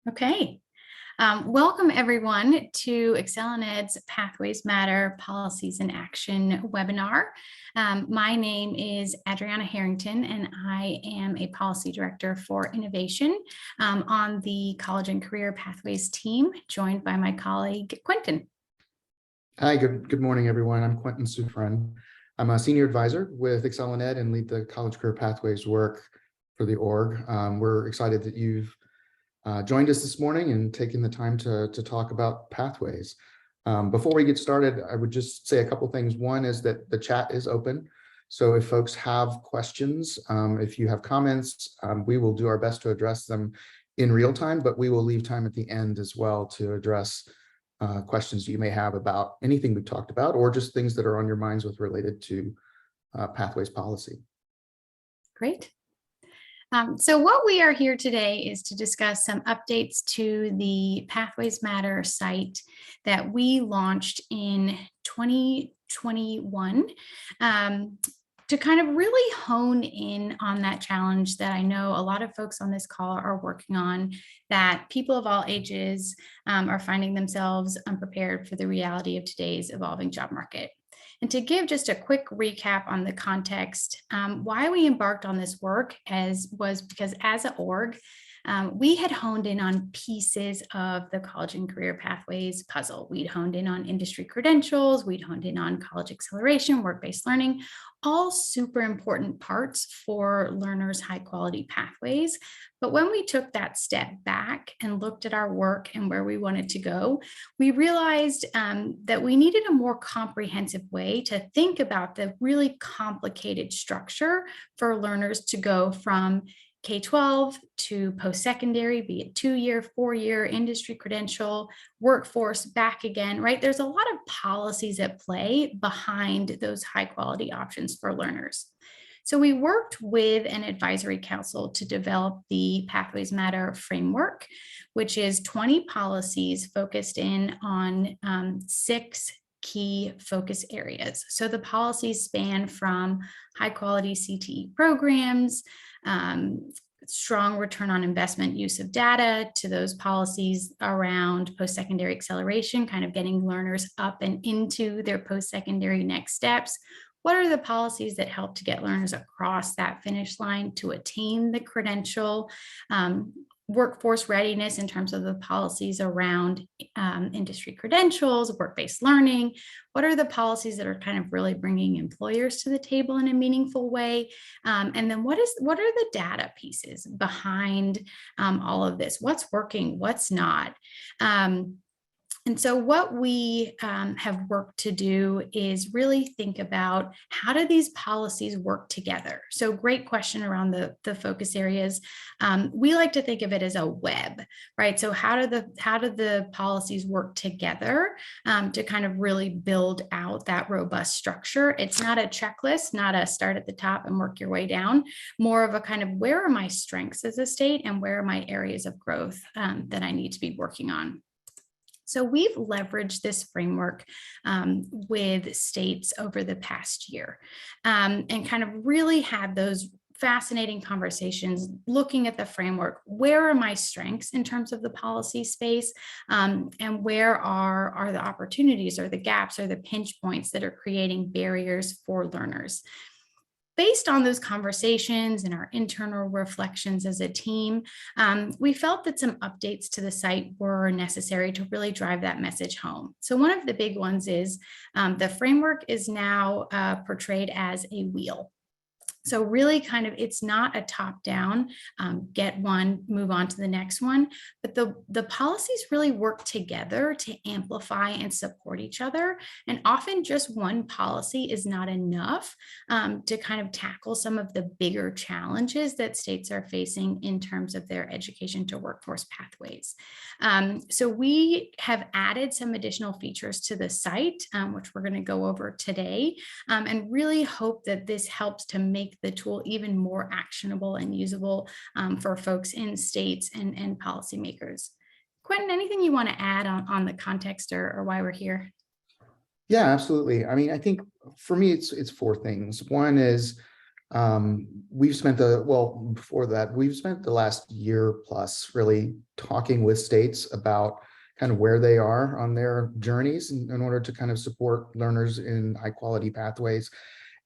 Okay. Welcome everyone to ExcelinEd's Pathways Matter Policies in Action webinar. My name is Adriana Harrington and I am a policy director for innovation on the College and Career Pathways team, joined by my colleague Quentin. Hi, good morning, everyone. I'm Quentin Sufren. I'm a senior advisor with ExcelinEd and lead the College Career Pathways work for the org. We're excited that you've joined us this morning and taken the time to talk about pathways. Before we get started, I would just say a couple things. One is that the chat is open. So if folks have questions, if you have comments, we will do our best to address them in real time, but we will leave time at the end as well to address questions you may have about anything we've talked about or just things that are on your minds with related to pathways policy. Great. So what we are here today is to discuss some updates to the Pathways Matter site that we launched in 2021 to kind of really hone in on that challenge that I know a lot of folks on this call are working on, that people of all ages are finding themselves unprepared for the reality of today's evolving job market. And to give just a quick recap on the context, why we embarked on this work was because as an org, we had honed in on pieces of the college and career pathways puzzle. We'd honed in on industry credentials, we'd honed in on college acceleration, work-based learning, all super important parts for learners' high quality pathways. But when we took that step back and looked at our work and where we wanted to go, we realized that we needed a more comprehensive way to think about the really complicated structure for learners to go from K-12 to post-secondary, be it 2-year, 4-year, industry credential, workforce, back again, right? There's a lot of policies at play behind those high quality options for learners. So we worked with an advisory council to develop the Pathways Matter framework, which is 20 policies focused in on 6 key focus areas. So the policies span from high quality CTE programs, strong return on investment use of data, to those policies around post-secondary acceleration, kind of getting learners up and into their post-secondary next steps. What are the policies that help to get learners across that finish line to attain the credential? Workforce readiness in terms of the policies around industry credentials, work-based learning. What are the policies that are kind of really bringing employers to the table in a meaningful way? And then what are the data pieces behind all of this? What's working, what's not? And so what we have worked to do is really think about, how do these policies work together? So great question around the focus areas. We like to think of it as a web, right? So how do the policies work together to kind of really build out that robust structure? It's not a checklist, not a start at the top and work your way down, more of a kind of, where are my strengths as a state and where are my areas of growth that I need to be working on? So we've leveraged this framework with states over the past year and kind of really had those fascinating conversations looking at the framework. Where are my strengths in terms of the policy space, and where are the opportunities or the gaps or the pinch points that are creating barriers for learners? Based on those conversations and our internal reflections as a team, we felt that some updates to the site were necessary to really drive that message home. So one of the big ones is the framework is now portrayed as a wheel. So really kind of, it's not a top down, get one, move on to the next one, but the policies really work together to amplify and support each other. And often just one policy is not enough to kind of tackle some of the bigger challenges that states are facing in terms of their education to workforce pathways. So we have added some additional features to the site, which we're going to go over today, and really hope that this helps to make the tool even more actionable and usable for folks in states and policymakers. Quentin, anything you want to add on the context or why we're here? Yeah, absolutely. I mean, I think for me, it's 4 things. One is We've spent before that, we've spent the last year plus really talking with states about kind of where they are on their journeys in order to kind of support learners in high quality pathways.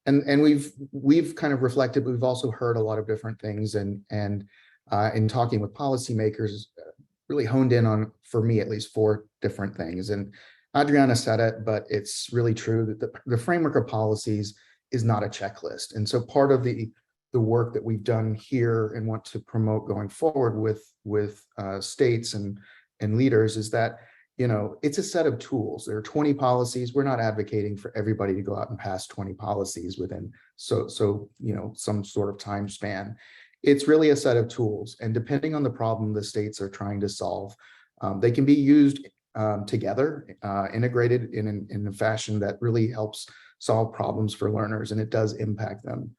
And we've kind of reflected, but we've also heard a lot of different things, and in talking with policymakers, really honed in on, for me at least, four different things. And Adriana said it, but it's really true that the framework of policies is not a checklist. And so part of the work that we've done here and want to promote going forward with states and leaders is that, you know, it's a set of tools. There are 20 policies. We're not advocating for everybody to go out and pass 20 policies within you know, some sort of time span. It's really a set of tools, and depending on the problem the states are trying to solve, they can be used together, integrated in a fashion that really helps solve problems for learners, and it does impact them.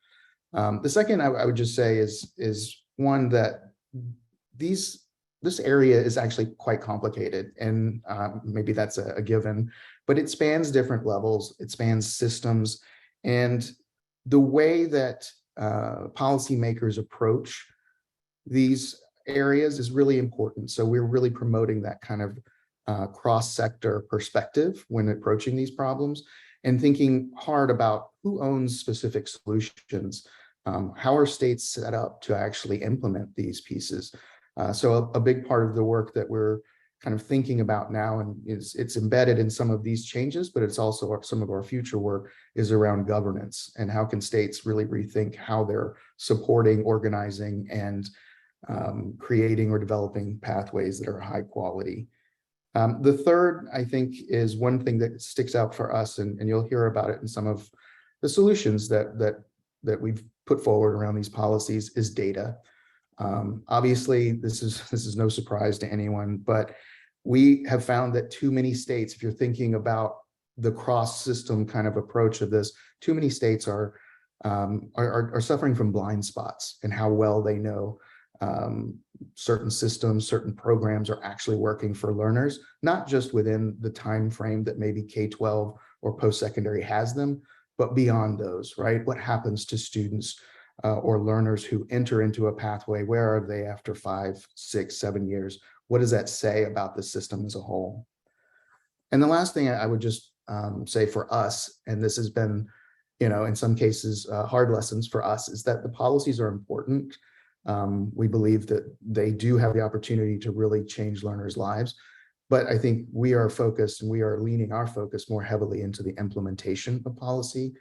The second I would just say is one that this area is actually quite complicated, and maybe that's a given, but it spans different levels, it spans systems, and the way that policymakers approach these areas is really important. So we're really promoting that kind of cross-sector perspective when approaching these problems, and thinking hard about who owns specific solutions. How are states set up to actually implement these pieces? So a big part of the work that we're kind of thinking about now, and it's embedded in some of these changes, but it's also some of our future work is around governance, and how can states really rethink how they're supporting, organizing, and creating or developing pathways that are high quality. The third, I think, is one thing that sticks out for us, and you'll hear about it in some of the solutions that we've put forward around these policies, is data. Obviously, this is no surprise to anyone, but we have found that too many states, if you're thinking about the cross-system kind of approach of this, too many states are suffering from blind spots in how well they know certain systems, certain programs are actually working for learners, not just within the time frame that maybe K-12 or post-secondary has them, but beyond those, right? What happens to students or learners who enter into a pathway? Where are they after 5, 6, 7 years? What does that say about the system as a whole? And the last thing I would just say for us, and this has been, you know, in some cases, hard lessons for us, is that the policies are important. We believe that they do have the opportunity to really change learners' lives. But I think we are focused, and we are leaning our focus more heavily into the implementation of policy,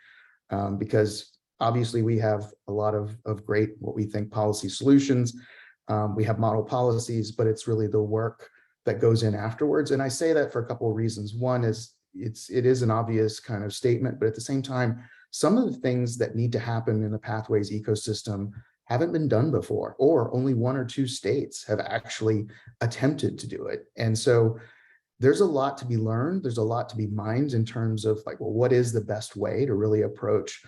because obviously we have a lot of great, what we think, policy solutions. We have model policies, but it's really the work that goes in afterwards. And I say that for a couple of reasons. One is it is an obvious kind of statement, but at the same time, some of the things that need to happen in the pathways ecosystem haven't been done before, or only 1 or 2 states have actually attempted to do it. And so there's a lot to be learned. There's a lot to be mined in terms of like, well, what is the best way to really approach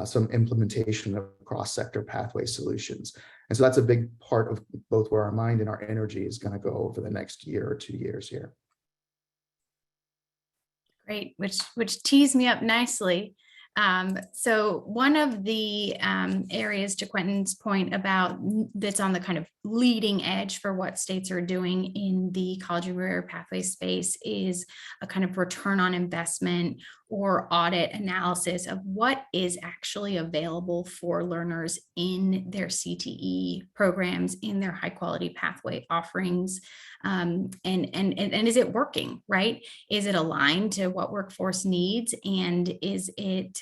some implementation of cross-sector pathway solutions? And so that's a big part of both where our mind and our energy is going to go over the next year or 2 years here. Great, which tees me up nicely. So one of the areas, to Quentin's point, about that's on the kind of leading edge for what states are doing in the college and career pathway space is a kind of return on investment or audit analysis of what is actually available for learners in their CTE programs, in their high quality pathway offerings, and is it working, right? Is it aligned to what workforce needs, and is it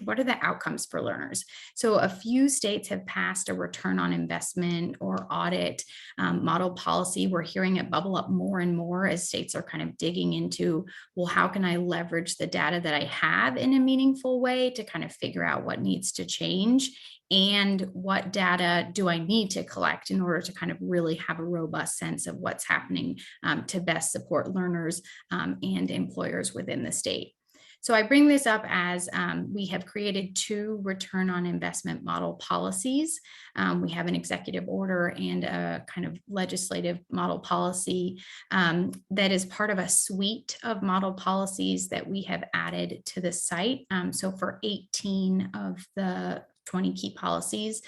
what are the outcomes for learners? So a few states have passed a return on investment or audit model policy. We're hearing it bubble up more and more as states are kind of digging into, well, how can I leverage the data that I have in a meaningful way to kind of figure out what needs to change, and what data do I need to collect in order to kind of really have a robust sense of what's happening to best support learners and employers within the state. So I bring this up as we have created 2 return on investment model policies. We have an executive order and a kind of legislative model policy that is part of a suite of model policies that we have added to the site. So for 18 of the 20 key policies.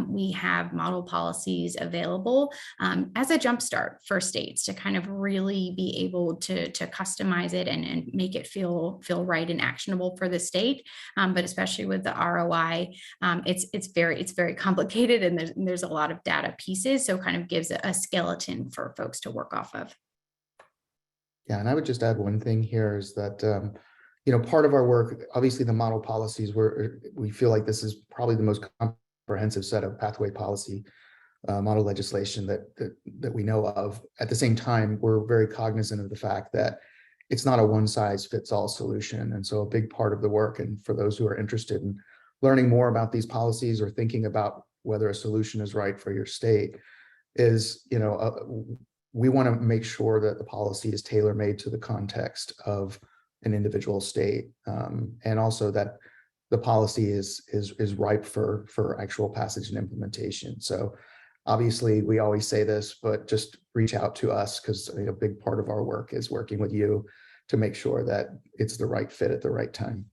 We have model policies available as a jumpstart for states to kind of really be able to customize it and make it feel right and actionable for the state. But especially with the ROI, it's very complicated, and there's a lot of data pieces. So kind of gives a skeleton for folks to work off of. Yeah, and I would just add one thing here is that, part of our work, obviously the model policies, we feel like this is probably the most comprehensive set of pathway policy model legislation that we know of. At the same time, we're very cognizant of the fact that it's not a one size fits all solution. And so a big part of the work, and for those who are interested in learning more about these policies or thinking about whether a solution is right for your state, is, we want to make sure that the policy is tailor-made to the context of an individual state, and also that the policy is ripe for actual passage and implementation. So obviously, we always say this, but just reach out to us, because a big part of our work is working with you to make sure that it's the right fit at the right time.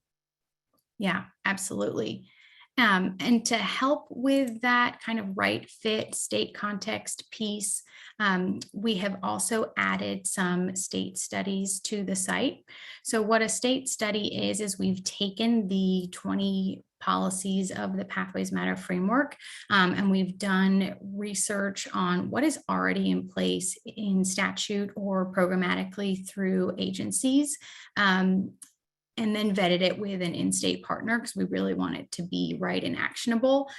Yeah, absolutely. And to help with that kind of right fit state context piece, we have also added some state studies to the site. So what a state study is we've taken the 20 policies of the Pathways Matter framework, and we've done research on what is already in place in statute or programmatically through agencies. And then vetted it with an in-state partner because we really want it to be right and actionable.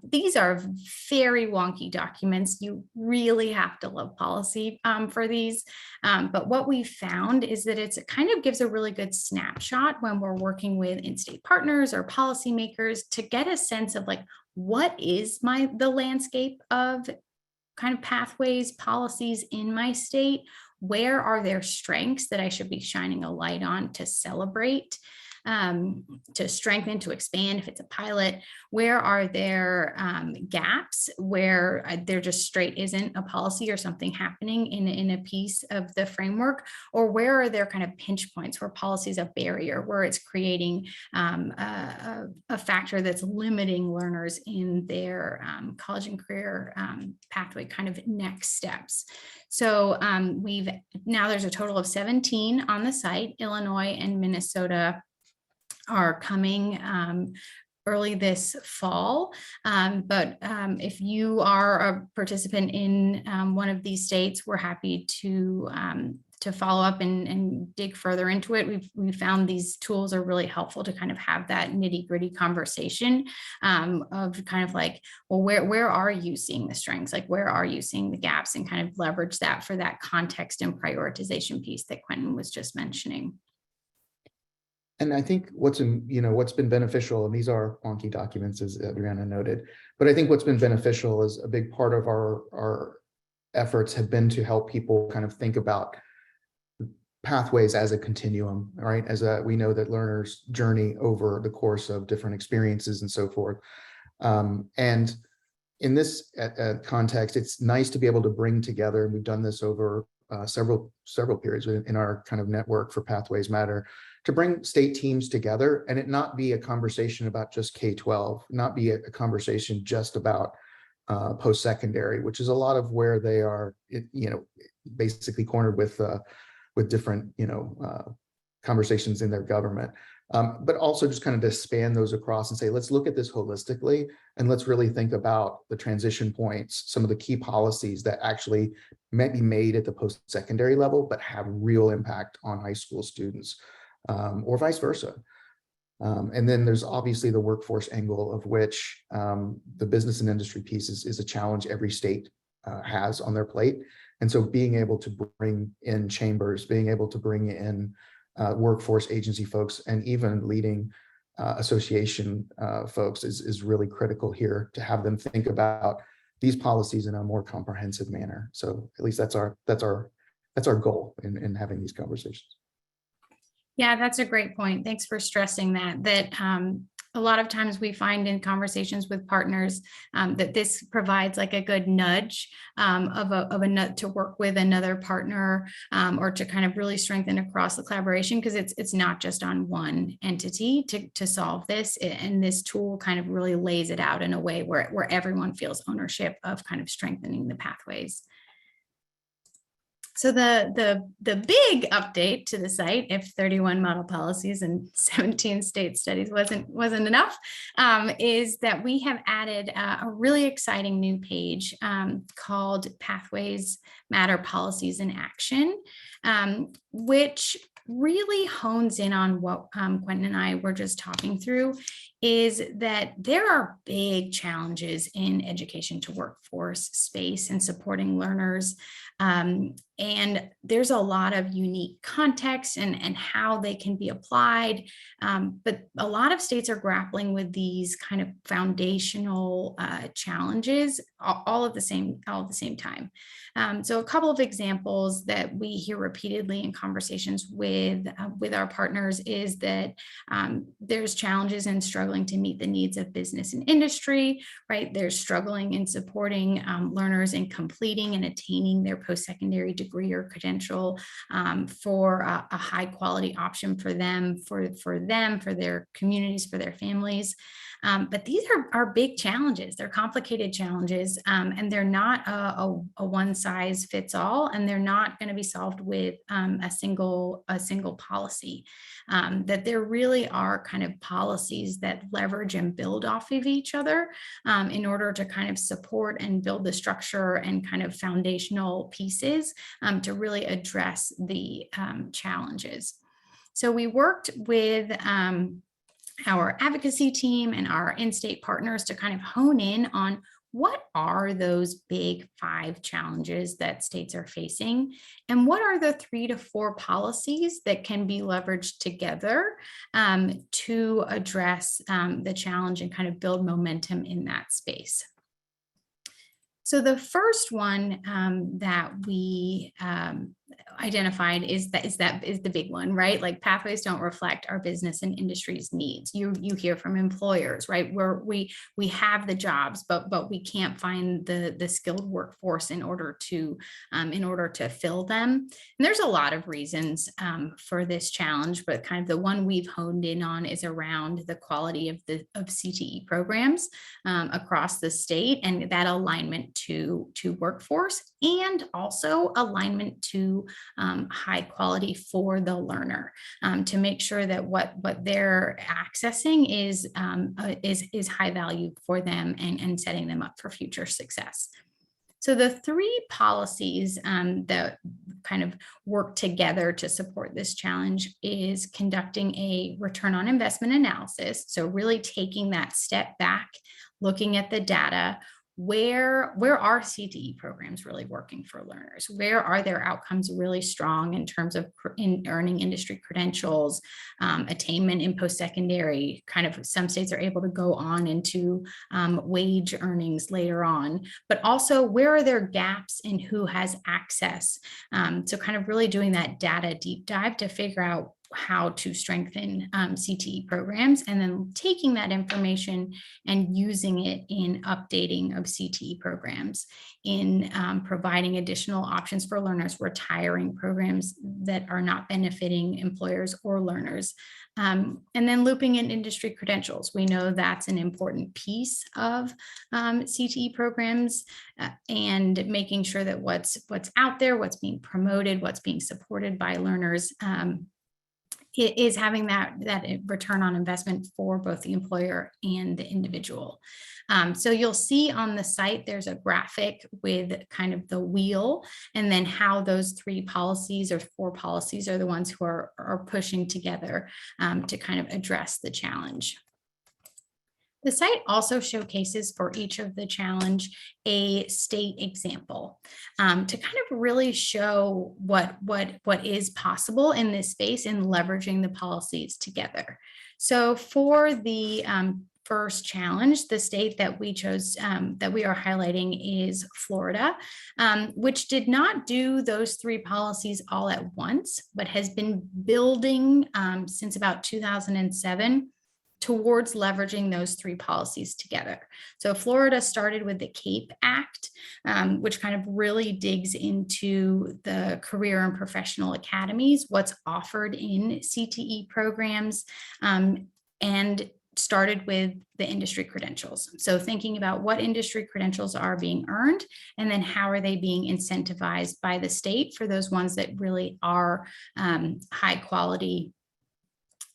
These are very wonky documents. You really have to love policy for these. But what we found is that it kind of gives a really good snapshot when we're working with in-state partners or policymakers to get a sense of like, what is the landscape of kind of pathways, policies in my state? Where are there strengths that I should be shining a light on to celebrate, to strengthen, to expand if it's a pilot? Where are there gaps where there just straight isn't a policy or something happening in a piece of the framework? Or where are there kind of pinch points where policy is a barrier, where it's creating a factor that's limiting learners in their college and career pathway kind of next steps? So there's a total of 17 on the site. Illinois and Minnesota are coming early this fall. But if you are a participant in one of these states, we're happy to follow up and dig further into it. We've found these tools are really helpful to kind of have that nitty-gritty conversation of kind of like, well, where are you seeing the strengths? Like, where are you seeing the gaps, and kind of leverage that for that context and prioritization piece that Quentin was just mentioning. And I think what's been beneficial, and these are wonky documents, as Adriana noted, but I think what's been beneficial is a big part of our efforts have been to help people kind of think about pathways as a continuum, right? We know that learners journey over the course of different experiences and so forth. And in this context, it's nice to be able to bring together, and we've done this over several periods in our kind of network for Pathways Matter, to bring state teams together and it not be a conversation about just K-12, not be a conversation just about post-secondary, which is a lot of where they are, basically cornered with different, conversations in their government. But also just kind of to span those across and say, let's look at this holistically, and let's really think about the transition points, some of the key policies that actually might be made at the post-secondary level, but have real impact on high school students, or vice versa. And then there's obviously the workforce angle, of which the business and industry piece is a challenge every state has on their plate. And so being able to bring in chambers, being able to bring in workforce agency folks, and even leading association folks is really critical here, to have them think about these policies in a more comprehensive manner. So at least that's our goal in having these conversations. Yeah, that's a great point. Thanks for stressing that A lot of times we find in conversations with partners that this provides like a good nudge of a nut to work with another partner or to kind of really strengthen across the collaboration, because it's not just on one entity to solve this. And this tool kind of really lays it out in a way where everyone feels ownership of kind of strengthening the pathways. So the big update to the site, if 31 model policies and 17 state studies wasn't enough, is that we have added a really exciting new page called Pathways Matter Policies in Action, which really hones in on what Quentin and I were just talking through, is that there are big challenges in education to workforce space and supporting learners. And there's a lot of unique context and how they can be applied. But a lot of states are grappling with these kind of foundational challenges all at the same time. So a couple of examples that we hear repeatedly in conversations with our partners is that there's challenges in struggling to meet the needs of business and industry, right? There's struggling in supporting learners in completing and attaining their post-secondary degree or credential for a high quality option for them, for their communities, for their families. But these are big challenges. They're complicated challenges, and they're not a one size fits all, and they're not going to be solved with a single policy. That there really are kind of policies that leverage and build off of each other in order to kind of support and build the structure and kind of foundational pieces to really address the challenges. So we worked with our advocacy team and our in-state partners to kind of hone in on what are those big 5 challenges that states are facing, and what are the 3 to 4 policies that can be leveraged together to address the challenge and kind of build momentum in that space. So the first one that we identified is the big one, right? Like, pathways don't reflect our business and industry's needs. You hear from employers, right? Where we have the jobs, but we can't find the skilled workforce in order to fill them. And there's a lot of reasons for this challenge, but kind of the one we've honed in on is around the quality of CTE programs across the state, and that alignment to workforce, and also alignment to high quality for the learner, to make sure that what they're accessing is high value for them and setting them up for future success. So the 3 policies that kind of work together to support this challenge is conducting a return on investment analysis. So really taking that step back, looking at the data. Where are CTE programs really working for learners? Where are their outcomes really strong in terms of earning industry credentials, attainment in post-secondary? Kind of some states are able to go on into wage earnings later on, but also where are there gaps in who has access? So kind of really doing that data deep dive to figure out how to strengthen CTE programs, and then taking that information and using it in updating of CTE programs, in providing additional options for learners, retiring programs that are not benefiting employers or learners, and then looping in industry credentials. We know that's an important piece of CTE programs, and making sure that what's out there, what's being promoted, what's being supported by learners, is having that return on investment for both the employer and the individual. So you'll see on the site, there's a graphic with kind of the wheel, and then how those 3 policies or 4 policies are the ones who are pushing together to kind of address the challenge. The site also showcases for each of the challenge a state example to kind of really show what is possible in this space in leveraging the policies together. So for the first challenge, the state that we chose, that we are highlighting, is Florida, which did not do those 3 policies all at once, but has been building since about 2007. towards leveraging those three policies together. So Florida started with the CAPE Act, which kind of really digs into the career and professional academies, what's offered in CTE programs, and started with the industry credentials. So thinking about what industry credentials are being earned, and then how are they being incentivized by the state for those ones that really are high quality.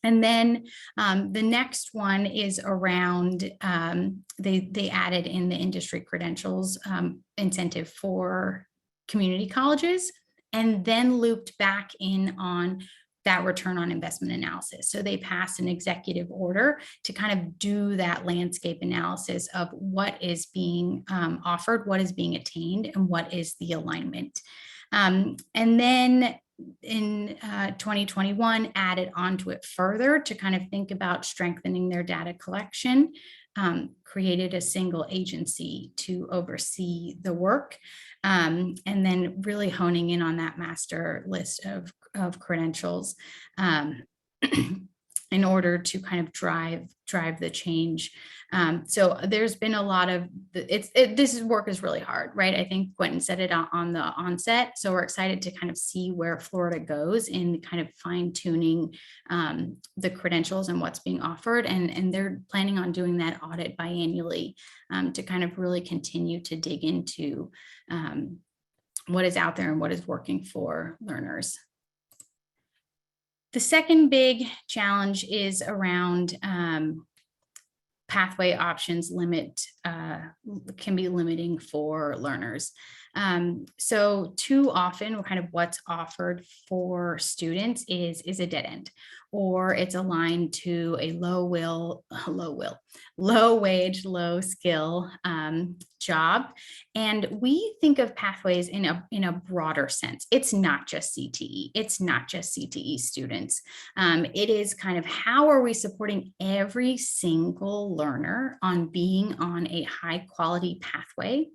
And then the next one is around, they added in the industry credentials incentive for community colleges, and then looped back in on that return on investment analysis. So they passed an executive order to kind of do that landscape analysis of what is being offered, what is being attained, and what is the alignment. And then in 2021 added onto it further to kind of think about strengthening their data collection, created a single agency to oversee the work, and then really honing in on that master list of credentials in order to kind of drive the change. So there's been a lot of, this work is really hard, right? I think Quentin said it on the onset. So we're excited to kind of see where Florida goes in kind of fine tuning the credentials and what's being offered. And they're planning on doing that audit biannually to kind of really continue to dig into what is out there and what is working for learners. The second big challenge is around pathway options can be limiting for learners. So too often kind of what's offered for students is a dead end, or it's aligned to a low wage, low skill job. And we think of pathways in a broader sense. It's not just CTE. It's not just CTE students. It is kind of how are we supporting every single learner on being on a high quality pathway,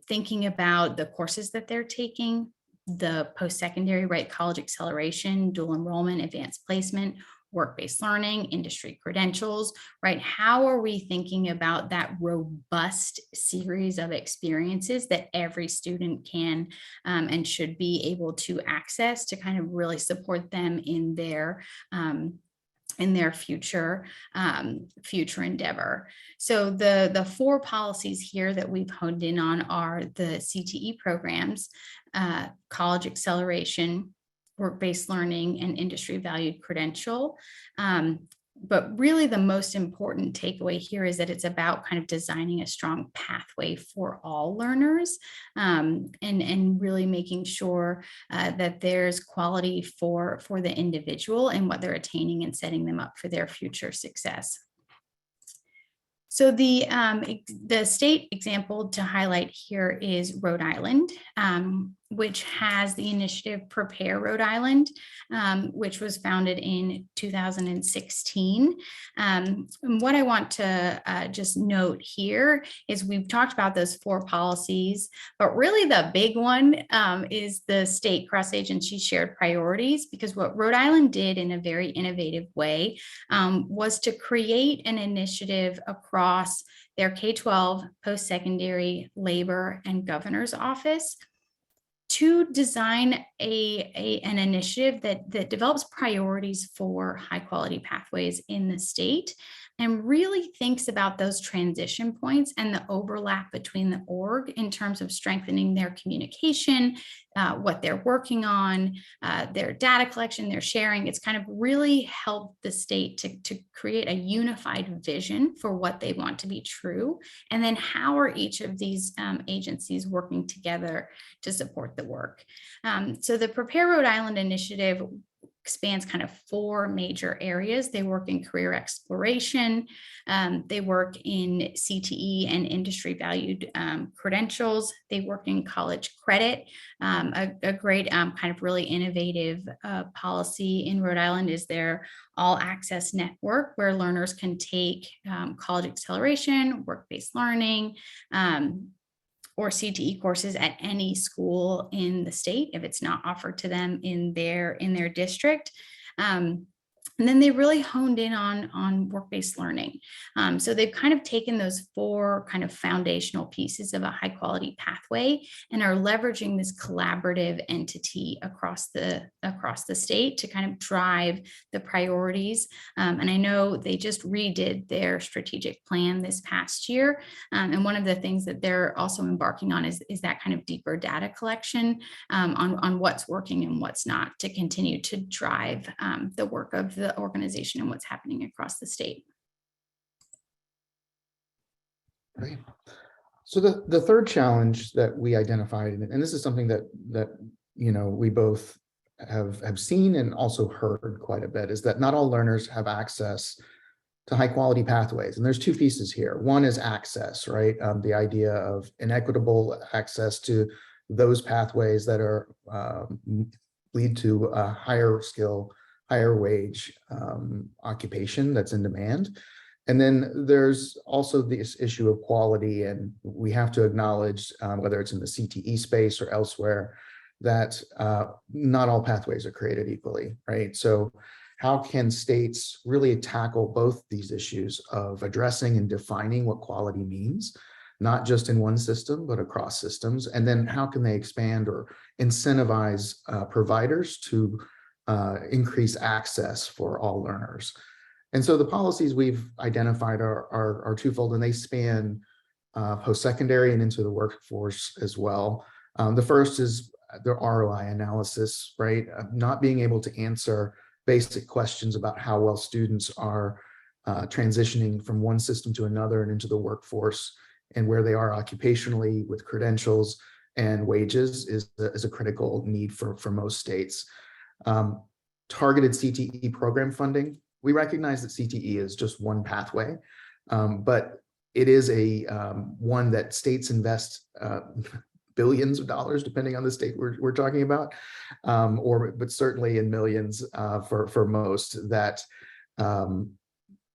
thinking about the courses that they're taking, the post-secondary, right, college acceleration, dual enrollment, advanced placement, work-based learning, industry credentials, right? How are we thinking about that robust series of experiences that every student can and should be able to access to kind of really support them in their future endeavor. So the four policies here that we've honed in on are the CTE programs, college acceleration, work-based learning, and industry valued credential. But really the most important takeaway here is that it's about kind of designing a strong pathway for all learners, and really making sure that there's quality for the individual and what they're attaining and setting them up for their future success. So the state example to highlight here is Rhode Island, which has the initiative Prepare Rhode Island, which was founded in 2016. And what I want to just note here is we've talked about those four policies, but really the big one is the state cross-agency shared priorities, because what Rhode Island did in a very innovative way was to create an initiative across their K-12, post-secondary, labor, and governor's office to design an initiative that develops priorities for high quality pathways in the state, and really thinks about those transition points and the overlap between the org in terms of strengthening their communication, what they're working on, their data collection, their sharing. It's kind of really helped the state to create a unified vision for what they want to be true. And then how are each of these agencies working together to support the work? So the Prepare Rhode Island initiative expands kind of four major areas. They work in career exploration, they work in CTE and industry valued credentials, they work in college credit. A great kind of really innovative policy in Rhode Island is their all access network, where learners can take college acceleration, work-based learning, or CTE courses at any school in the state if it's not offered to them in their district. And then they really honed in on work-based learning. So they've kind of taken those four kind of foundational pieces of a high quality pathway and are leveraging this collaborative entity across the state to kind of drive the priorities. And I know they just redid their strategic plan this past year. And one of the things that they're also embarking on is that kind of deeper data collection on what's working and what's not to continue to drive the work of the organization and what's happening across the state. Right. So the third challenge that we identified, and this is something that we both have seen and also heard quite a bit, is that not all learners have access to high quality pathways. And there's two pieces here. One is access, right? The idea of inequitable access to those pathways that are lead to a higher skill, higher wage occupation that's in demand. And then there's also this issue of quality, and we have to acknowledge, whether it's in the CTE space or elsewhere, that not all pathways are created equally, right? So how can states really tackle both these issues of addressing and defining what quality means, not just in one system, but across systems? And then how can they expand or incentivize providers to increase access for all learners? And so the policies we've identified are twofold, and they span post-secondary and into the workforce as well. The first is the ROI analysis, right? Not being able to answer basic questions about how well students are transitioning from one system to another and into the workforce, and where they are occupationally with credentials and wages is a critical need for most states. Targeted CTE program funding. We recognize that CTE is just one pathway, but it is a one that states invest billions of dollars, depending on the state we're talking about, but certainly in millions for most, that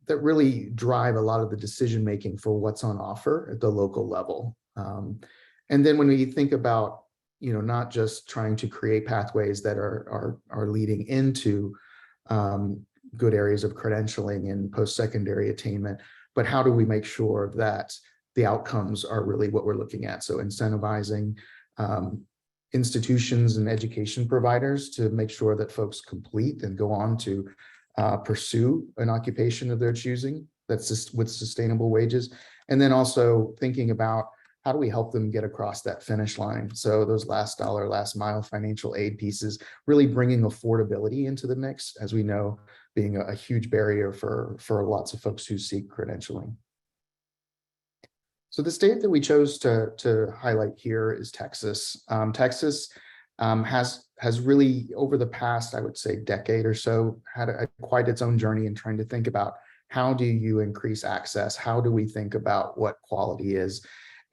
really drive a lot of the decision making for what's on offer at the local level. And then when we think about, not just trying to create pathways that are leading into good areas of credentialing and post-secondary attainment, but how do we make sure that the outcomes are really what we're looking at? So incentivizing institutions and education providers to make sure that folks complete and go on to pursue an occupation of their choosing that's just with sustainable wages. And then also thinking about how do we help them get across that finish line? So those last dollar, last mile financial aid pieces, really bringing affordability into the mix, as we know, being a huge barrier for lots of folks who seek credentialing. So the state that we chose to highlight here is Texas. Texas has really, over the past, I would say, decade or so, had quite its own journey in trying to think about how do you increase access? How do we think about what quality is?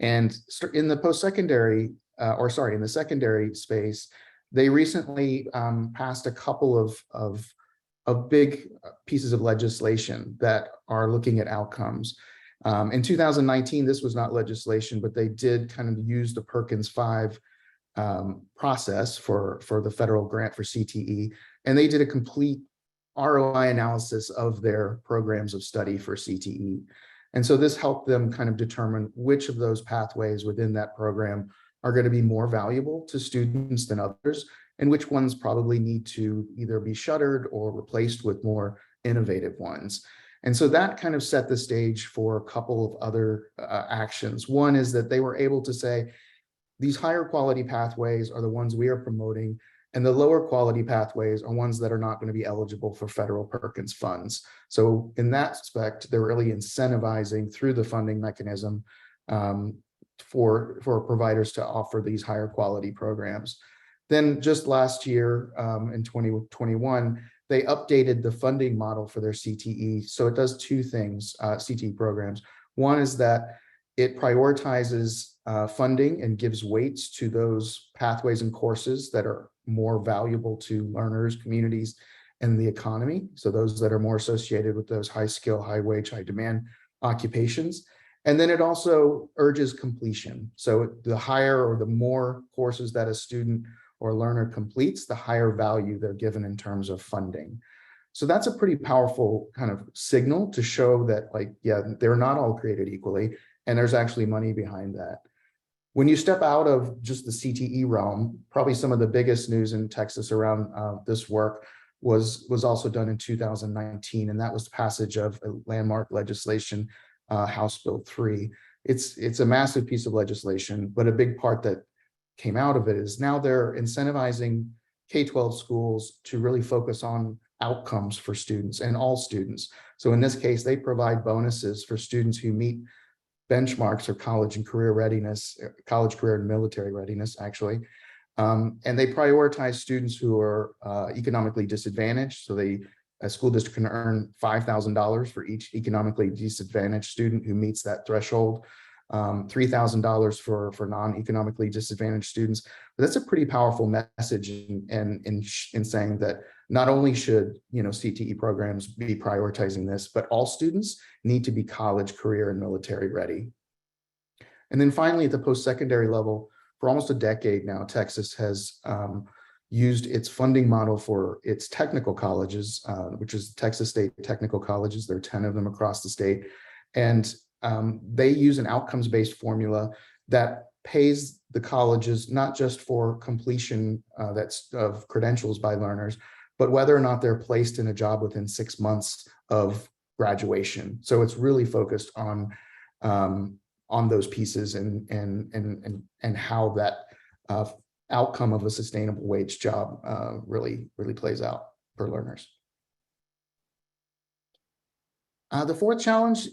And in the post-secondary, in the secondary space, they recently passed a couple of big pieces of legislation that are looking at outcomes. In 2019, this was not legislation, but they did kind of use the Perkins 5 process for the federal grant for CTE, and they did a complete ROI analysis of their programs of study for CTE. And so this helped them kind of determine which of those pathways within that program are going to be more valuable to students than others, and which ones probably need to either be shuttered or replaced with more innovative ones. And so that kind of set the stage for a couple of other actions. One is that they were able to say, these higher quality pathways are the ones we are promoting, and the lower quality pathways are ones that are not going to be eligible for federal Perkins funds. So in that aspect, they're really incentivizing through the funding mechanism for providers to offer these higher quality programs. Then just last year, in 2021, they updated the funding model for their CTE. So it does two things, CTE programs. One is that it prioritizes funding and gives weights to those pathways and courses that are more valuable to learners, communities, and the economy. So those that are more associated with those high skill, high wage, high demand occupations. And then it also urges completion. So the higher or the more courses that a student or learner completes, the higher value they're given in terms of funding. So that's a pretty powerful kind of signal to show that, like, yeah, they're not all created equally, and there's actually money behind that. When you step out of just the CTE realm, probably some of the biggest news in Texas around this work was also done in 2019, and that was the passage of a landmark legislation, House Bill 3. It's a massive piece of legislation, but a big part that came out of it is now they're incentivizing K-12 schools to really focus on outcomes for students and all students. So in this case, they provide bonuses for students who meet benchmarks for college and career readiness, college, career, and military readiness, actually. And they prioritize students who are economically disadvantaged. So a school district can earn $5,000 for each economically disadvantaged student who meets that threshold, $3,000 for non-economically disadvantaged students. But that's a pretty powerful message in saying that not only should CTE programs be prioritizing this, but all students need to be college, career, and military ready. And then finally, at the post-secondary level, for almost a decade now, Texas has used its funding model for its technical colleges, which is Texas State Technical Colleges. There are 10 of them across the state. And they use an outcomes-based formula that pays the colleges not just for completion of credentials by learners, but whether or not they're placed in a job within 6 months of graduation. So it's really focused on those pieces and how that outcome of a sustainable wage job really plays out for learners. The fourth challenge,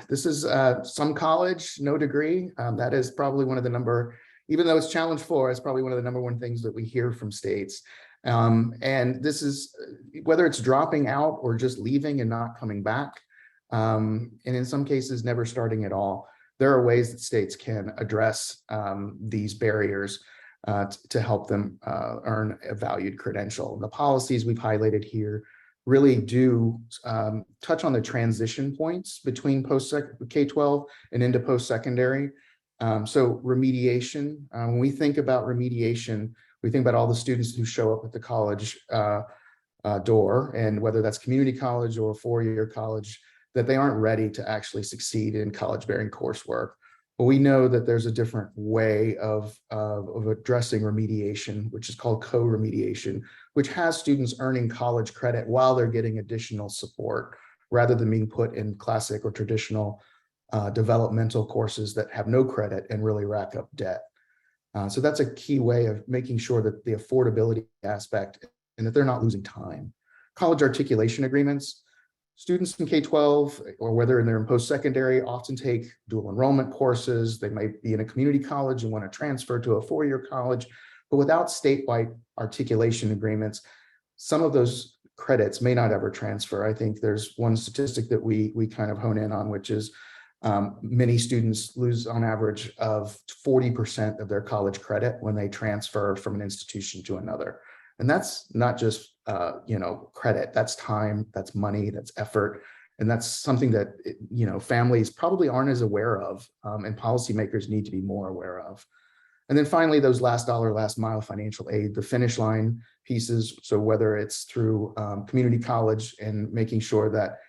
this is some college, no degree. That is probably one of the even though it's challenge 4, it's probably one of the #1 things that we hear from states. And this is whether it's dropping out or just leaving and not coming back. And in some cases, never starting at all. There are ways that states can address these barriers to help them earn a valued credential. And the policies we've highlighted here really do touch on the transition points between K-12 and into post-secondary. So remediation, when we think about remediation, we think about all the students who show up at the college door, and whether that's community college or four-year college, that they aren't ready to actually succeed in college-bearing coursework. But we know that there's a different way of addressing remediation, which is called co-remediation, which has students earning college credit while they're getting additional support, rather than being put in classic or traditional developmental courses that have no credit and really rack up debt. So that's a key way of making sure that the affordability aspect and that they're not losing time. College articulation agreements. Students in K-12, or whether they're in post-secondary, often take dual enrollment courses. They might be in a community college and want to transfer to a four-year college, but without statewide articulation agreements, some of those credits may not ever transfer. I think there's one statistic that we kind of hone in on, which is many students lose on average of 40% of their college credit when they transfer from an institution to another. And that's not just credit, that's time, that's money, that's effort. And that's something that families probably aren't as aware of, and policymakers need to be more aware of. And then finally, those last dollar, last mile financial aid, the finish line pieces. So whether it's through community college and making sure that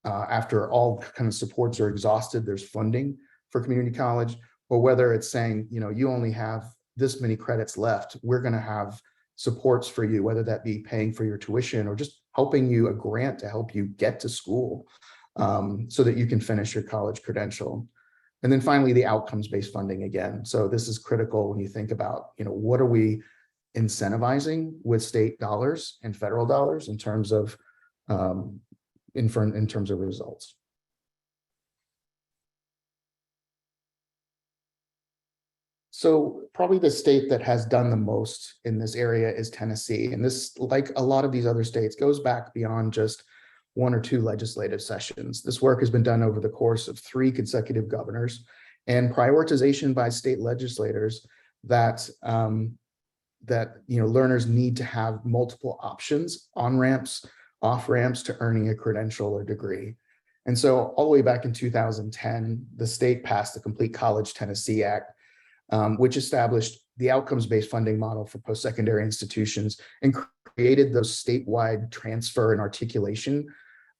after all kind of supports are exhausted, there's funding for community college, or whether it's saying, you only have this many credits left, we're going to have supports for you, whether that be paying for your tuition or just helping you a grant to help you get to school so that you can finish your college credential. And then finally, the outcomes-based funding again. So this is critical when you think about, what are we incentivizing with state dollars and federal dollars in terms of in terms of results. So probably the state that has done the most in this area is Tennessee. And this, like a lot of these other states, goes back beyond just 1 or 2 legislative sessions. This work has been done over the course of 3 consecutive governors and prioritization by state legislators that learners need to have multiple options, on-ramps, off-ramps to earning a credential or degree. And so all the way back in 2010, the state passed the Complete College Tennessee Act, which established the outcomes-based funding model for post-secondary institutions and created those statewide transfer and articulation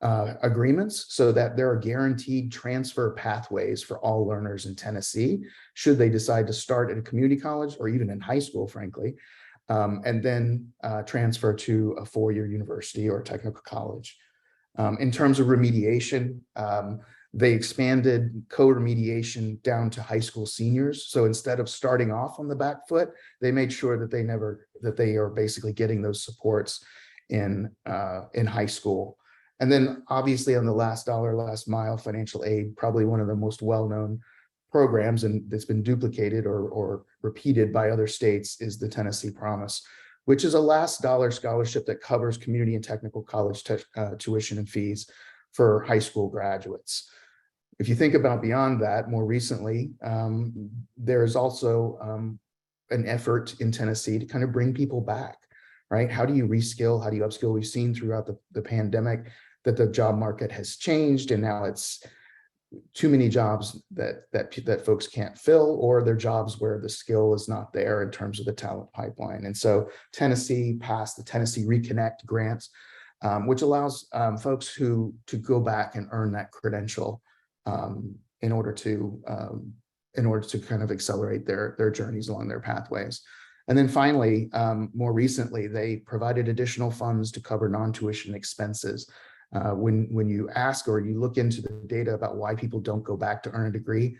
agreements so that there are guaranteed transfer pathways for all learners in Tennessee, should they decide to start at a community college or even in high school, frankly, and then transfer to a four-year university or technical college. In terms of remediation, they expanded co-remediation down to high school seniors. So instead of starting off on the back foot, they made sure that they are basically getting those supports in high school. And then obviously on the last dollar, last mile financial aid, probably one of the most well-known programs, and that's been duplicated or repeated by other states, is the Tennessee Promise, which is a last dollar scholarship that covers community and technical college tuition and fees for high school graduates. If you think about beyond that, more recently, there is also an effort in Tennessee to kind of bring people back, right? How do you reskill? How do you upskill? We've seen throughout the pandemic that the job market has changed, and now it's too many jobs that folks can't fill, or they're jobs where the skill is not there in terms of the talent pipeline. And so Tennessee passed the Tennessee Reconnect grant, which allows folks to go back and earn that credential in order to kind of accelerate their journeys along their pathways. And then finally, more recently, they provided additional funds to cover non-tuition expenses. When you ask or you look into the data about why people don't go back to earn a degree,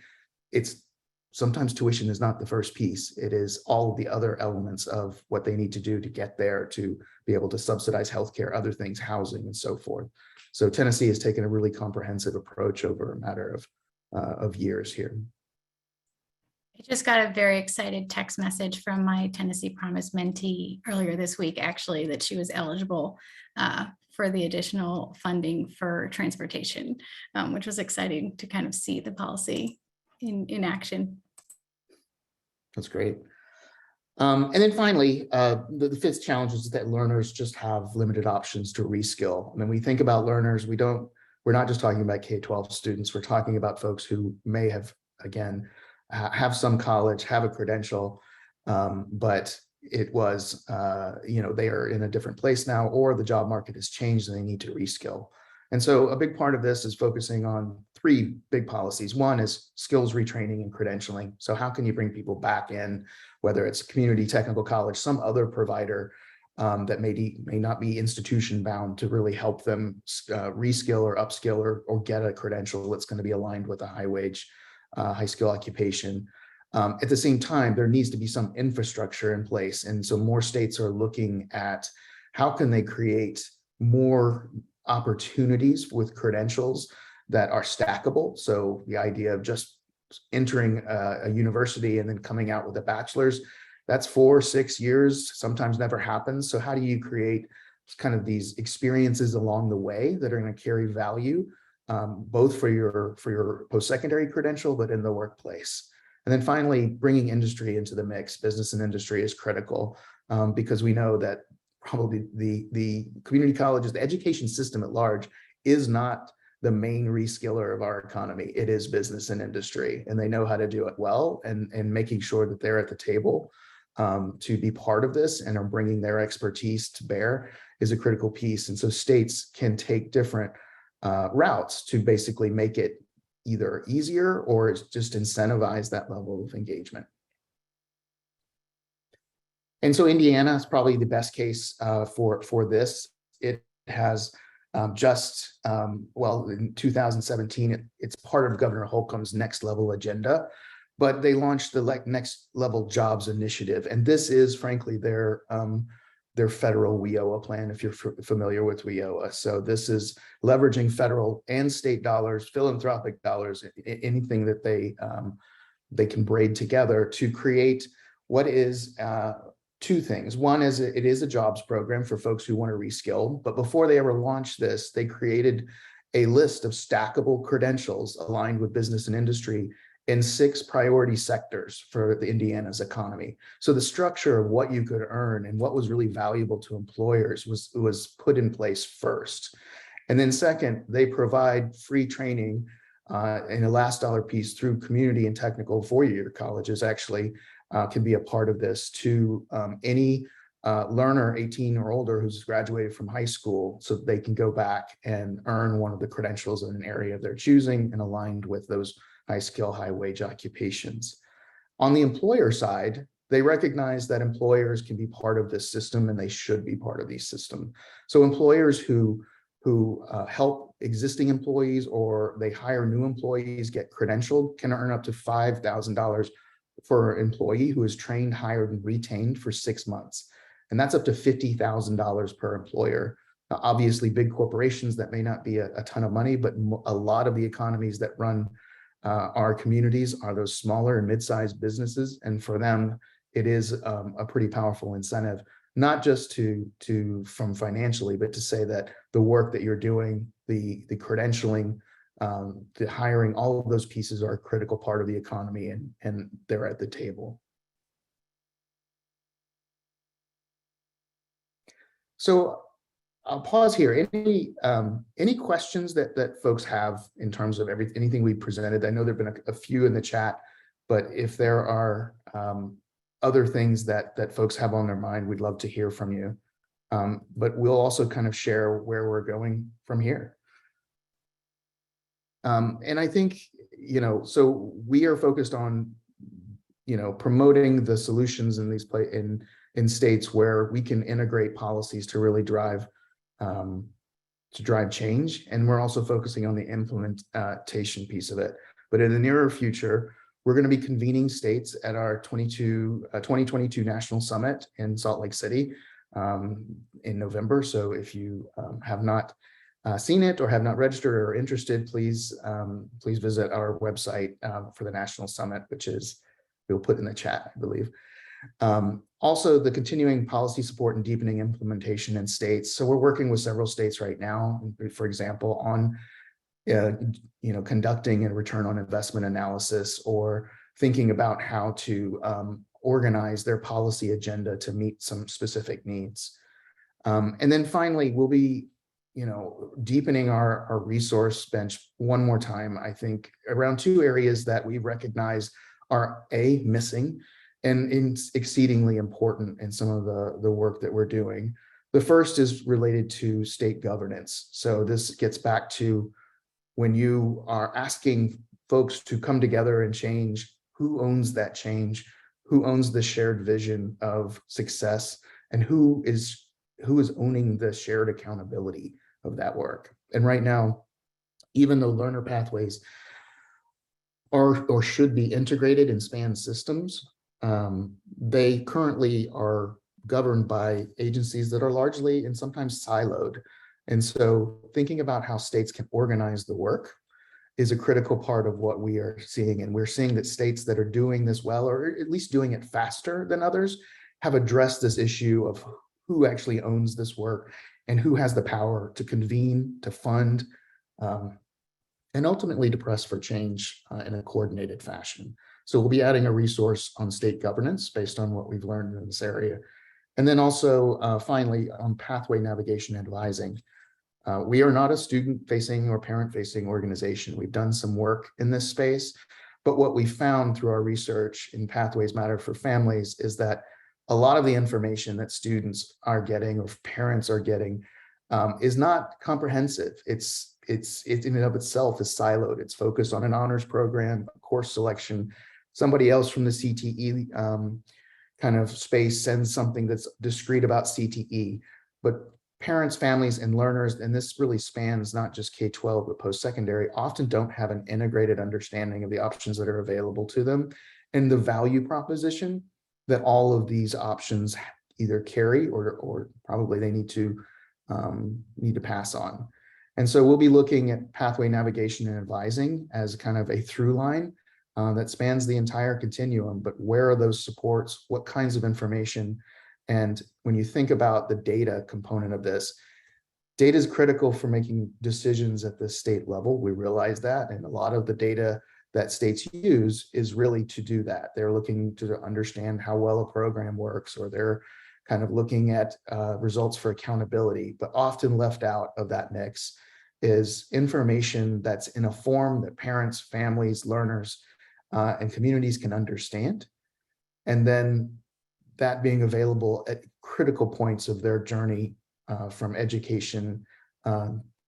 it's sometimes tuition is not the first piece. It is all the other elements of what they need to do to get there, to be able to subsidize healthcare, other things, housing, and so forth. So Tennessee has taken a really comprehensive approach over a matter of years here. I just got a very excited text message from my Tennessee Promise mentee earlier this week, actually, that she was eligible for the additional funding for transportation, which was exciting to kind of see the policy in action. That's great. And then finally, the fifth challenge is that learners just have limited options to reskill. I mean, we think about learners, we're not just talking about K-12 students, we're talking about folks who may have, again, have some college, have a credential, but it was, they are in a different place now, or the job market has changed and they need to reskill. And so a big part of this is focusing on three big policies. One is skills retraining and credentialing. So how can you bring people back in, whether it's community, technical college, some other provider that may not be institution bound, to really help them reskill or upskill or get a credential that's going to be aligned with a high wage, high skill occupation. At the same time, there needs to be some infrastructure in place. And so more states are looking at how can they create more opportunities with credentials that are stackable. So the idea of just entering a university and then coming out with a bachelor's, that's 4 or 6 years, sometimes never happens. So how do you create kind of these experiences along the way that are going to carry value, both for your post-secondary credential, but in the workplace? And then finally, bringing industry into the mix, business and industry, is critical, because we know that probably the community colleges, the education system at large, is not the main reskiller of our economy. It is business and industry, and they know how to do it well, and making sure that they're at the table to be part of this and are bringing their expertise to bear is a critical piece. And so states can take different routes to basically make it either easier or just incentivize that level of engagement. And so Indiana is probably the best case for this. It has in 2017, it's part of Governor Holcomb's Next Level agenda, but they launched the Next Level Jobs Initiative. And this is frankly their federal WIOA plan, if you're familiar with WIOA. So this is leveraging federal and state dollars, philanthropic dollars, anything that they can braid together to create what is two things. One is it is a jobs program for folks who want to reskill, but before they ever launched this, they created a list of stackable credentials aligned with business and industry in 6 priority sectors for the Indiana's economy. So the structure of what you could earn and what was really valuable to employers was put in place first. And then second, they provide free training and the last dollar piece through community and technical four-year colleges actually can be a part of this to any learner 18 or older who's graduated from high school, so that they can go back and earn one of the credentials in an area of their choosing and aligned with those high skill, high wage occupations. On the employer side, they recognize that employers can be part of this system and they should be part of these systems. So employers who help existing employees or they hire new employees get credentialed can earn up to $5,000 for an employee who is trained, hired, and retained for 6 months. And that's up to $50,000 per employer. Now, obviously, big corporations, that may not be a ton of money, but a lot of the economies that run our communities are those smaller and mid-sized businesses. And for them, it is a pretty powerful incentive, not just from financially, but to say that the work that you're doing, the credentialing, the hiring, all of those pieces are a critical part of the economy, and they're at the table. So I'll pause here. Any questions that folks have in terms of anything we presented? I know there've been a few in the chat, but if there are other things that folks have on their mind, we'd love to hear from you. But we'll also kind of share where we're going from here. And I think, so we are focused on, promoting the solutions in these in states where we can integrate policies to really drive change. And we're also focusing on the implementation piece of it. But in the nearer future, we're going to be convening states at our 2022 National Summit in Salt Lake City in November. So if you have not seen it or have not registered or are interested, please visit our website for the National Summit, which is, we'll put in the chat, I believe. Also, the continuing policy support and deepening implementation in states. So we're working with several states right now, for example, on conducting a return on investment analysis or thinking about how to organize their policy agenda to meet some specific needs. And then finally, we'll be deepening our resource bench one more time, I think, around two areas that we recognize are missing and exceedingly important in some of the work that we're doing. The first is related to state governance. So this gets back to when you are asking folks to come together and change, who owns that change, who owns the shared vision of success, and who is owning the shared accountability of that work. And right now, even though learner pathways are or should be integrated and span systems, they currently are governed by agencies that are largely and sometimes siloed. And so thinking about how states can organize the work is a critical part of what we are seeing. And we're seeing that states that are doing this well, or at least doing it faster than others, have addressed this issue of who actually owns this work and who has the power to convene, to fund, and ultimately to press for change in a coordinated fashion. So we'll be adding a resource on state governance based on what we've learned in this area. And then also, finally, on pathway navigation and advising. We are not a student-facing or parent-facing organization. We've done some work in this space, but what we found through our research in Pathways Matter for Families is that a lot of the information that students are getting or parents are getting is not comprehensive. It's in and of itself is siloed. It's focused on an honors program, course selection. Somebody else from the CTE kind of space sends something that's discrete about CTE, but parents, families, and learners, and this really spans not just K-12, but post-secondary, often don't have an integrated understanding of the options that are available to them and the value proposition that all of these options either carry or probably they need to pass on. And so we'll be looking at pathway navigation and advising as kind of a through line that spans the entire continuum, but where are those supports? What kinds of information? And when you think about the data component of this, data is critical for making decisions at the state level. We realize that, and a lot of the data that states use is really to do that. They're looking to understand how well a program works, or they're kind of looking at results for accountability, but often left out of that mix is information that's in a form that parents, families, learners, and communities can understand. And then that being available at critical points of their journey, from education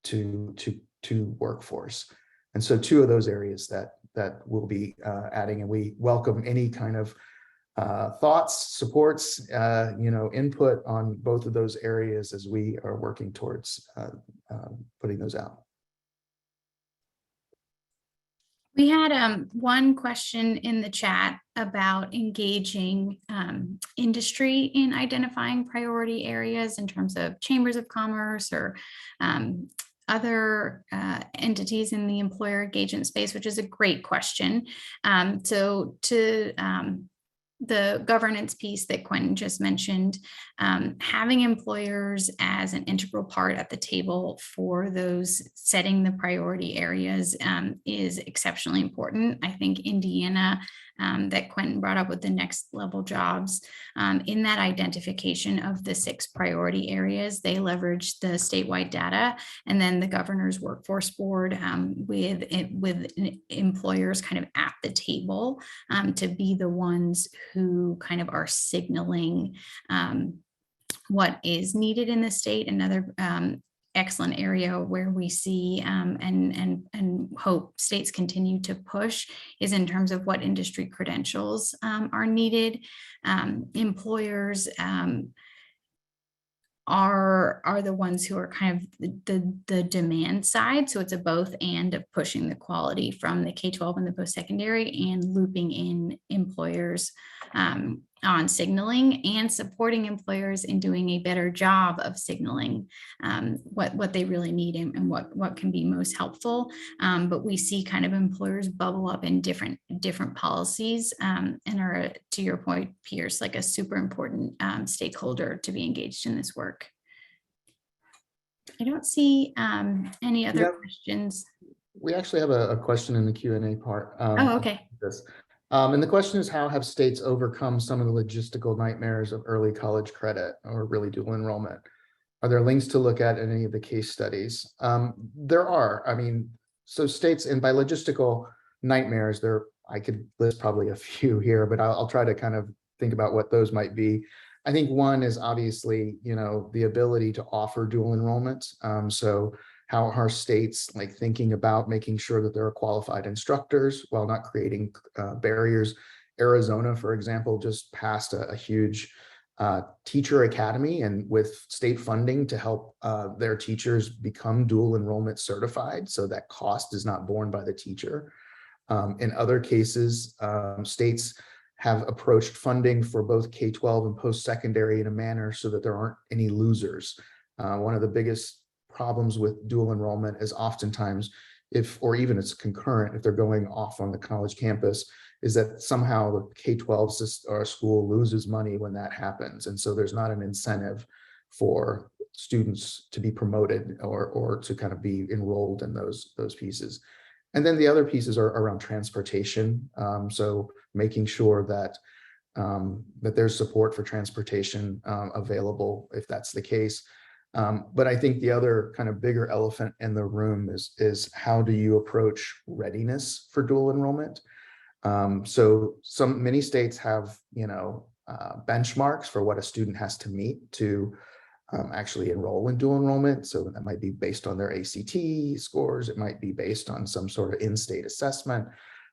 to workforce. And so two of those areas that we'll be adding, and we welcome any kind of thoughts, supports, input on both of those areas as we are working towards putting those out. We had one question in the chat about engaging industry in identifying priority areas in terms of chambers of commerce or other entities in the employer engagement space, which is a great question. So to the governance piece that Quentin just mentioned, having employers as an integral part at the table for those setting the priority areas is exceptionally important. I think Indiana, that Quentin brought up with the next level jobs, in that identification of the 6 priority areas, they leverage the statewide data, and then the governor's workforce board with employers kind of at the table to be the ones who kind of are signaling what is needed in the state. Another excellent area where we see and hope states continue to push is in terms of what industry credentials are needed. Employers are the ones who are kind of the demand side. So it's a both and of pushing the quality from the K-12 and the post-secondary and looping in employers on signaling and supporting employers in doing a better job of signaling what they really need and what can be most helpful. But we see kind of employers bubble up in different policies and are, to your point, Pierce, like a super important stakeholder to be engaged in this work. I don't see any other questions. We actually have a question in the Q&A part. Oh, okay. And the question is, how have states overcome some of the logistical nightmares of early college credit or really dual enrollment? Are there links to look at in any of the case studies? There are. I mean, so states, and by logistical nightmares, I could list probably a few here, but I'll try to kind of think about what those might be. I think one is obviously, the ability to offer dual enrollment. So how are states like thinking about making sure that there are qualified instructors while not creating barriers? Arizona, for example, just passed a huge teacher academy, and with state funding to help their teachers become dual enrollment certified, so that cost is not borne by the teacher. In other cases, states have approached funding for both K-12 and post-secondary in a manner so that there aren't any losers. One of the biggest problems with dual enrollment is oftentimes, or even it's concurrent, if they're going off on the college campus, is that somehow the K-12 or school loses money when that happens. And so there's not an incentive for students to be promoted or to kind of be enrolled in those pieces. And then the other pieces are around transportation. So making sure that there's support for transportation available if that's the case. But I think the other kind of bigger elephant in the room is how do you approach readiness for dual enrollment? So many states have, benchmarks for what a student has to meet to actually enroll in dual enrollment. So that might be based on their ACT scores. It might be based on some sort of in-state assessment.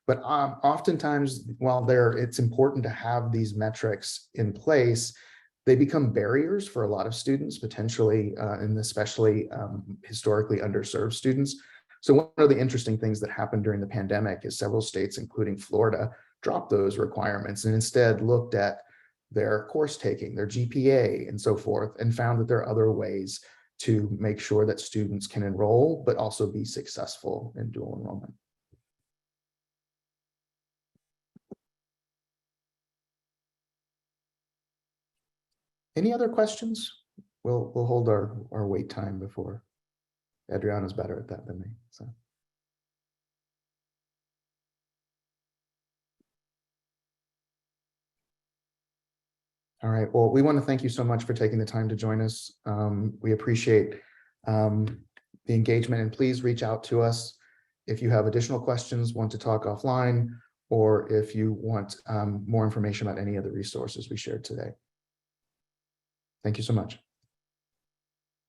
But oftentimes, while it's important to have these metrics in place, they become barriers for a lot of students, potentially, and especially historically underserved students. So one of the interesting things that happened during the pandemic is several states, including Florida, dropped those requirements and instead looked at their course taking, their GPA, and so forth, and found that there are other ways to make sure that students can enroll, but also be successful in dual enrollment. Any other questions? We'll hold our wait time before. Adriana's better at that than me. So. All right. Well, we want to thank you so much for taking the time to join us. We appreciate the engagement, and please reach out to us if you have additional questions, want to talk offline, or if you want more information about any of the resources we shared today. Thank you so much.